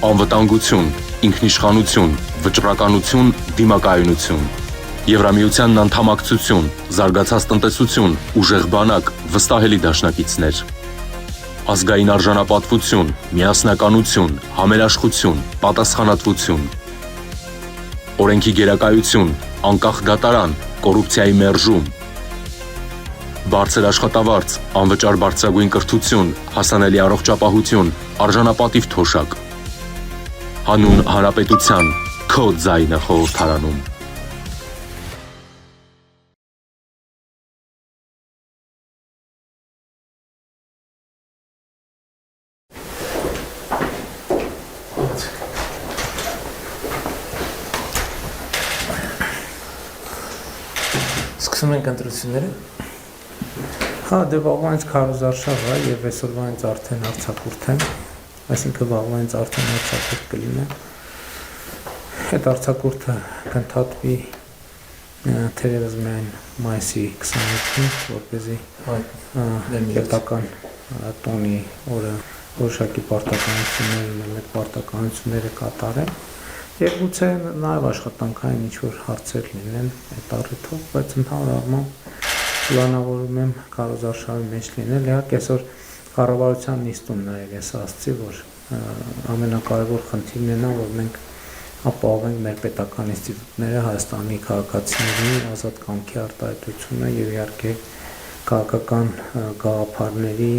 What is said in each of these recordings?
անվտանգություն, ինքնիշխանություն, վճռականություն, դիմակայունություն։ Եվրամիությանն անդամակցություն, զարգացած տնտեսություն, ուժեղ բանակ, վստահելի դաշնակիցներ։ Ազգային արժանապատվություն, միասնականություն, համերաշխություն, պատասխանատվություն։ Օրենքի գերակայություն, անկախ դատարան, կոռուպցիայի մերժում։ Բարձր աշխատավարձ, անվճար բարձրագույն կրթություն, հասանելի առողջապահություն, արժանապատիվ թոշակ։ Հանուն հանրապետության, քո ձայնը խորհրդարանում։ Սկսում ենք ընտրությունները։ Հա, դե վաղվանից քարոզարշավ է եւ այսօրվանից արդեն արձակուրդ է, այսինքն վաղվանից արդեն արձակուրդ կլինի։ Այդ արձակուրդը կընդհատվի թերևս միայն մայիսի 27-ին, որպեսզի պետական տոնի օրը որոշակի պարտականությունները, մեկ պարտականությունները կատարեն եւ գուցե նաեւ աշխատանքային ինչ-որ հարցեր լինեն այդ առիթով, բայց ընդհանուր առմամբ պլանավորում եմ քարոզարշավի մեջ լինել, իհարկե այսօր կառավարության նիստում նաև ես ասացի, որ ամենակարևոր խնդիրն է նա, որ մենք ապահովենք մեր պետական ինստիտուտները, Հայաստանի քաղաքացիների ազատ կամքի արտահայտությունը եւ իհարկե քաղաքական գաղափարների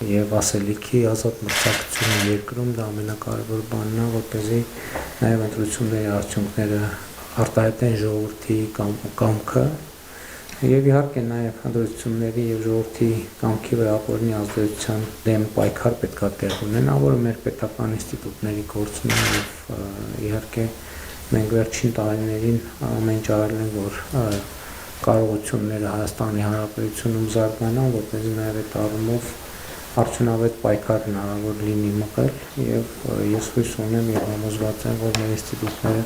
եւ ասելիքի ազատ մրցակցությունը երկրում դա ամենակարևոր բանն է, որպեսզի նաև ընտրությունների արդյունքները արտահայտեն ժողովրդի կամքը եւ իհարկե նաև ընտրությունների եւ ժողովրդի կամքի վրա ապօրինի ազդեցության դեմ պայքար պետք է տեղ ունենա, որը մեր պետական ինստիտուտների գործն է եւ իհարկե մենք վերջին տարիներին ամեն ինչ արել ենք, որ կարողությունները Հայաստանի Հանրապետությունում զարգանան, որպեսզի նաև այդ առումով արդյունավետ պայքար հնարավոր լինի մղել եւ ես հույս ունեմ եւ համոզված եմ, որ մեր ինստիտուտները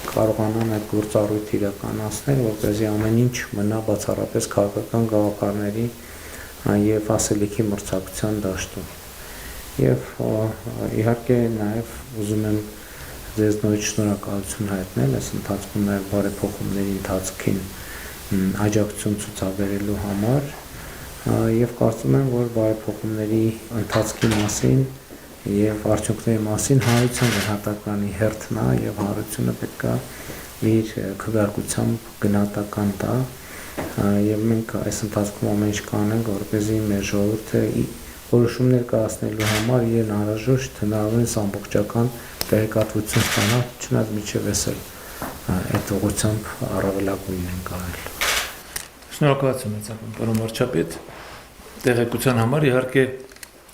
կարողանան այդ գործառույթը իրականացնել, որպեսզի ամեն ինչ մնա բացառապես քաղաքական գաղափարների եւ ասելիքի մրցակցության դաշտում։ Եվ իհարկե նաեւ ուզում եմ ձեզ նորից շնորհակալություն հայտնել այս ընթացքում նաեւ բարեփոխումների ընթացքին աջակցություն ցուցաբերելու համար եւ կարծում եմ, որ բարեփոխումների ընթացքի մասին եւ արդյունքների մասին հանրության գնահատականի հերթն է եւ հանրությունը պետք է իր քվեարկությամբ գնահատական տա եւ մենք այս ընթացքում ամեն ինչ կանենք, որպեսզի մեր ժողովուրդը որոշումներ կայացնելու համար իրեն անհրաժեշտ հնարավորինս ամբողջական տեղեկատվություն ստանա, չնայած միջև էսել այդ ուղղությամբ առավելագույն են կարել։ Շնորհակալություն մեծական պարոն վարչապետ տեղեկության համար, իհարկե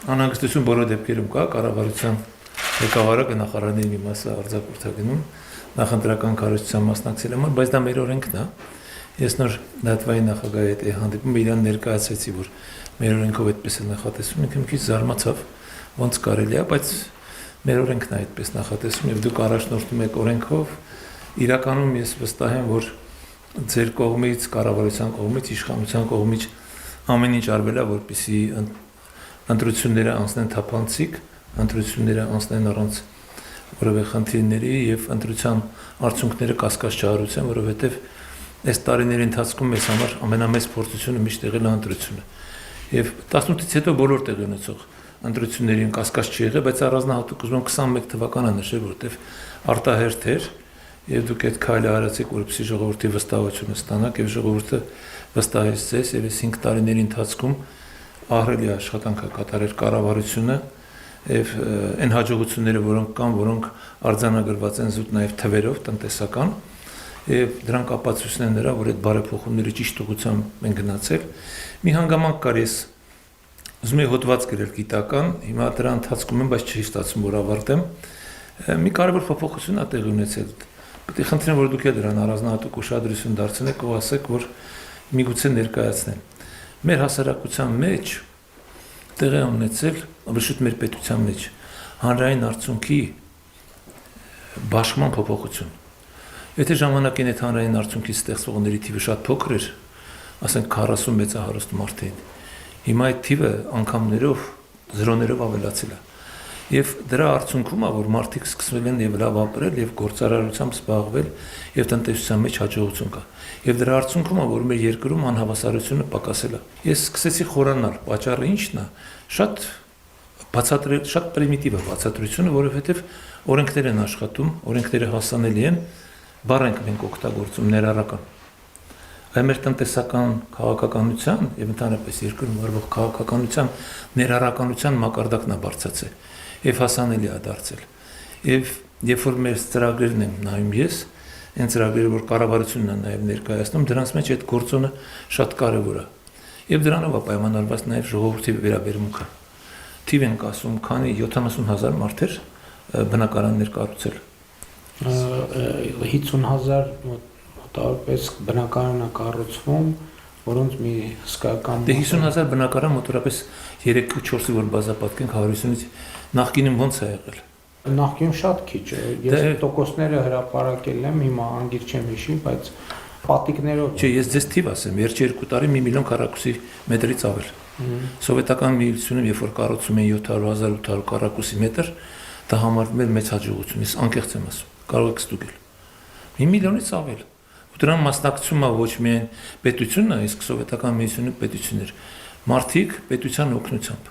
անհանգստություն բոլոր դեպքերում կա, կառավարության ղեկավարը նախարարների մի մասը արձակուրդագնում նախընտրական կառույցության մասնակցելու համար, բայց դա մեր օրենքն է։ Ես նոր դատվայի նախագահի հետ հանդիպում իրան ներկայացրեցի, որ մեր օրենքով այդպես է նախատեսվում, ինքը մի քիչ զարմացավ, ոնց կարելի է, բայց մեր օրենքն է այդպես նախատեսվում եւ դուք առաջնորդում եք օրենքով, իրականում ես վստահ եմ, որ ձեր կողմից, կառավարության կողմից, իշխանության կողմից ամեն ինչ արվել է, որպեսզի ընտրությունները անցնեն թափանցիկ, ընտրությունները անցնեն առանց որևէ խնդիրների եւ ընտրության արդյունքները կասկած չարության, որովհետեւ այս տարիների ընթացքում մեզ համար ամենամեծ փորձությունը միշտ եղել է ընտրությունը։ Եվ 18-ից հետո բոլոր տեղի ունեցող ընտրություններին կասկած չի եղել, բայց առանձնահատուկ ուզում եմ 21 թվականը նշել, որովհետեւ արտահերթ էր եւ դուք այդ քայլը արեցիք, որպեսզի ժողովրդի վստահությունը ստանաք եւ ժողովուրդը վստահեց ձեզ եւ այս 5 տարիների ընթացքում ահռելի աշխատանք է կատարել կառավարությունը եւ այն հաջողությունները, որոնք կան, որոնք արձանագրված են զուտ նաեւ թվերով տնտեսական եւ դրանք ապացույցն են նրա, որ այդ բարեփոխումների ճիշտ ուղղությամբ են գնացել։ Մի հանգամանք կար, ես ուզում եի հոդված գրել գիտական, հիմա դրա ընթացքում եմ, բայց չի ստացվում, որ ավարտեմ։ Մի կարևոր փոփոխություն է տեղի ունեցել։ Պետք է խնդրեմ, որ դուք դրան առանձնահատուկ ուշադրություն դարձնեք ու ասեք, որ միգուցե ներկայացնեն։ Մեր հասարակության մեջ տեղի ունեցել, ավելի մեր պետության մեջ հանրային արդյունքի բաշխման փոփոխություն։ Եթե ժամանակին այդ հանրային արդյունքի ստեղծողների թիվը շատ փոքր էր, ասենք 40 մեծահարուստ մարդ էին, հիմա այդ թիվը անգամներով, զրոներով ավելացել է։ Եվ դրա արդյունքում է, որ մարդիկ սկսվել են եւ լավ ապրել եւ գործարարությամբ զբաղվել եւ տնտեսության մեջ հաջողություն կա։ Եվ դրա արդյունքում է, որ մեր երկրում անհավասարությունը պակասել է։ Ես սկսեցի խորանալ, պատճառը ի՞նչն է։ Շատ պրիմիտիվ է բացատրությունը, որովհետեւ օրենքներ են աշխատում, օրենքները հասանելի են, բառ ենք մենք օգտագործում ներառական։ Այ մեր տնտեսական քաղաքականության եւ ընդհանրապես երկրում արվող քաղաքականության ներառականության մակարդակն է բարձրացել եւ հասանելի է դարձել։ Եվ երբ որ մեր ծրագրերն եմ նայում ես, այն ծրագրերը, որ կառավարությունն է նաեւ ներկայացնում, դրանց մեջ այդ գործոնը շատ կարեւոր է։ Եվ դրանով է պայմանավորված նաեւ ժողովրդի վերաբերմունքը։ Թիվ ենք ասում, քանի 70,000 մարդեր բնակարաններ կառուցել։ 50,000 մոտավորապես բնակարան է կառուցվում, որոնց մի հսկայական 50,000 բնակարան մոտավորապես 3-4-ի որ բազապատկենք 150-ից նախկինում ոնց է եղել։ Նախկինում շատ քիչ է։ Ես տոկոսները հրապարակել եմ, հիմա անգիր չեմ հիշի, բայց պատիկներով։ Չէ, ես ձեզ թիվ ասեմ, վերջի 2 տարի 1 միլիոն քառակուսի մետրից ավել։ Սովետական միությունում երբ որ կառուցում են 700,000-800 քառակուսի մետր, դա համարվում էր մեծ հաջողություն։ Ես անկեղծ եմ ասում, կարող եք ստուգել։ 1 միլիոնից ավել։ Դրան մասնակցում է ոչ միայն պետությունն, իսկ սովետական միությունը պետությունն էր։ Մարդիկ պետության օգնությամբ։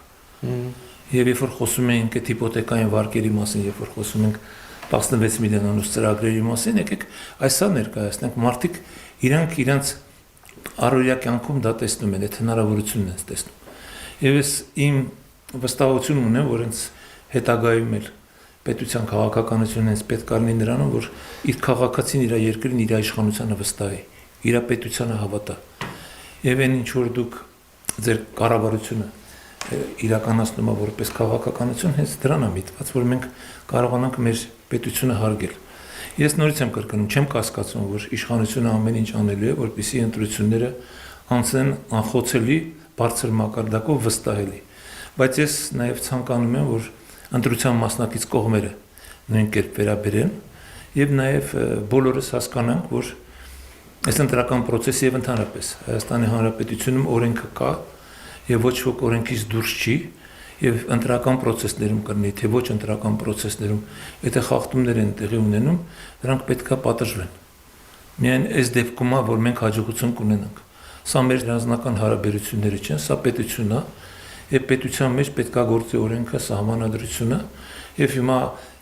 Եվ երբ որ խոսում ենք այդ հիպոթեկային վարկերի մասին, երբ որ խոսում ենք 16 միլիոնանոց ծրագրերի մասին, եկեք այսա ներկայացնենք, մարդիկ իրենց առօրյա կյանքում դա տեսնում են, այդ հնարավորությունն են տեսնում։ Եվ ես իմ վստահություն ունեմ, որ հենց հետագայում էլ պետության քաղաքականությունն հենց պետք է լինի նրանում, որ իր քաղաքացին, իր երկրին, իր իշխանությանը վստահի, իր պետությանը հավատա։ Եվ այն ինչ որ դուք ձեր կառավարությունը իրականացնում ա որպես քաղաքականություն, հենց դրան է միտված, որ մենք կարողանանք մեր պետությունը հարգել։ Ես նորից եմ կրկնում, չեմ կասկածում, որ իշխանությունը ամեն ինչ անելու է, որպեսզի ընտրությունները անցնեն անխոցելի, բարձր մակարդակով վստահելի։ Բայց ես նաև ցանկանում եմ, որ ընտրության մասնակից կողմերը նույն կերպ վերաբերեն եւ նաեւ բոլորս հասկանանք, որ այս ընտրական process-ը եւ ընդհանրապես Հայաստանի Հանրապետությունում օրենքը կա եւ ոչ ոք օրենքից դուրս չի եւ ընտրական process-ներում կլինի, թե ոչ ընտրական process-ներում, եթե խախտումներ են տեղի ունենում, դրանք պետքա պատժվեն։ Միայն այս դեպքում է, որ մենք հաջողություն կունենանք։ Սա մեր անձնական հարաբերությունները չեն, սա պետությունն է։ Եվ պետության մեջ պետքա գործի օրենքը, սահմանադրությունը եւ հիմա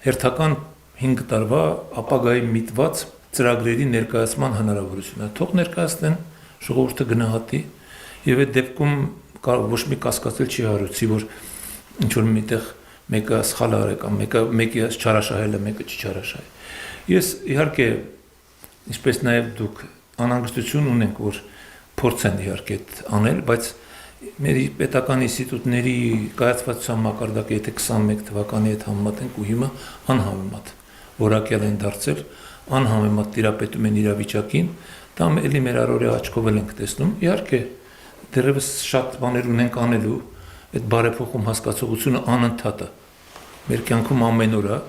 հերթական 5 տարվա ապագայի միտված ծրագրերի ներկայացման հնարավորությունը։ Թող ներկայացնեն, ժողովուրդը գնահատի եւ այդ դեպքում ոչ մի կասկածել չի հարուցի, որ ինչ որ միտեղ մեկը սխալ արել կամ մեկի չարաշահել է, մեկը չչարաշահել։ Ես իհարկե, ինչպես նաեւ դուք անհանգստություն ունենք, որ փորձեն իհարկե անել, բայց մեր պետական ինստիտուտների կայացվածության մակարդակը եթե 21 թվականի հետ համեմատենք ու հիմա անհամեմատ որակյալ են դարձել, անհամեմատ տիրապետում են իրավիճակին, դա էլի մեր առօրյա աչքով ենք տեսնում։ Իհարկե, դեռևս շատ բաներ ունենք անելու, այդ բարեփոխում հասկացողությունը անընդհատ է։ Մեր կյանքում ամեն օր է,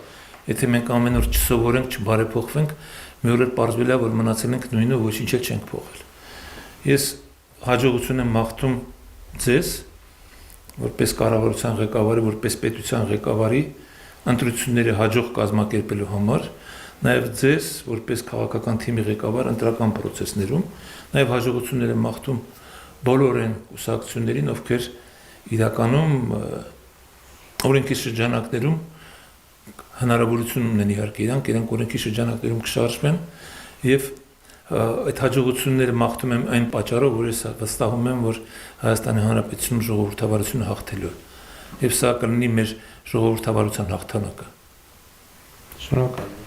եթե մենք ամեն օր չսովորենք, չբարեփոխվենք, մի օր էլ պարզվել է, որ մնացել ենք նույնը, ոչինչ չենք փոխել։ Ես հաջողություն եմ մաղթում ձեզ, որպես կառավարության ղեկավարի, որպես պետության ղեկավարի ընտրությունները հաջող կազմակերպելու համար, նաև ձեզ, որպես քաղաքական թիմի ղեկավար ընտրական process-ներում, նաև հաջողություններ եմ մաղթում բոլոր այն կուսակցություններին, ովքեր իրականում օրենքի շրջանակներում հնարավորություն ունեն իհարկե իրենք օրենքի շրջանակներում կշարժվեն եւ այդ հաջողությունները մաղթում եմ այն պատճառով, որ ես վստահում եմ, որ Հայաստանի Հանրապետությունում ժողովրդավարությունը հաղթելու է եւ սա կլինի մեր ժողովրդավարության հաղթանակը։ Շնորհակալ